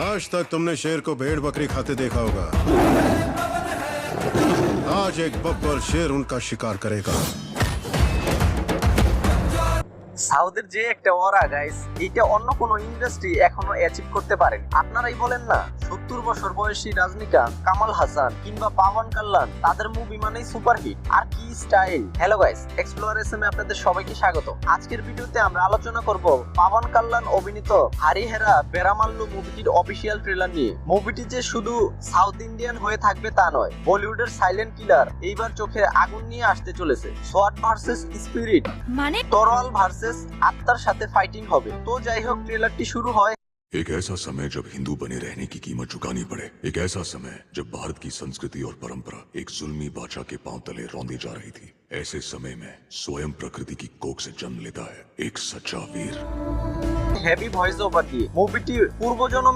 आज तक तुमने शेर को भेड़ बकरी खाते देखा होगा। आज एक बब्बर शेर उनका शिकार करेगा। সাউথের যে একটা অরা গাইস, এটা অন্য কোনো ইন্ডাস্ট্রি এখনো অ্যাচিভ করতে পারেনি। আপনারাই বলেন না, 70 বছর বয়সী রজনীকান্ত, কামাল হাসান কিংবা পাওয়ান কাল্লান, তাদের মুভি মানেই সুপারহিট। আর কি style! Hello guys, explore SM এ আপনাদের সবাইকে স্বাগত। আজকের ভিডিওতে আমরা আলোচনা করব পাওয়ান কাল্লান অভিনীত হারিহেরা বেরামাল্লু মুভিটির অফিসিয়াল ট্রেলার নিয়ে। মুভিটি যে শুধু সাউথ ইন্ডিয়ান হয়ে থাকবে তা নয়, বলিউডের সাইলেন্ট কিলার এইবার চোখে আগুন নিয়ে আসতে চলেছে। সোয়াট ভার্সেস স্পিরিট, মানে তরোয়াল ভার্সেস আত্মার সাথে ফাইটিং হবে। তো যাই হোক, ট্রেলারটি শুরু হয়। एक ऐसा समय जब हिंदू बने रहने की कीमत चुकानी पड़े। एक ऐसा समय जब भारत की संस्कृति और परंपरा एक जुल्मी बादशाह के पांव तले रौंदी जा रही थी। ऐसे समय में स्वयं प्रकृति की कोख से जन्म लेता है एक सच्चा वीर। হেভি ভয়েস ওভার দিয়ে মুভিটি পূর্বজন্ম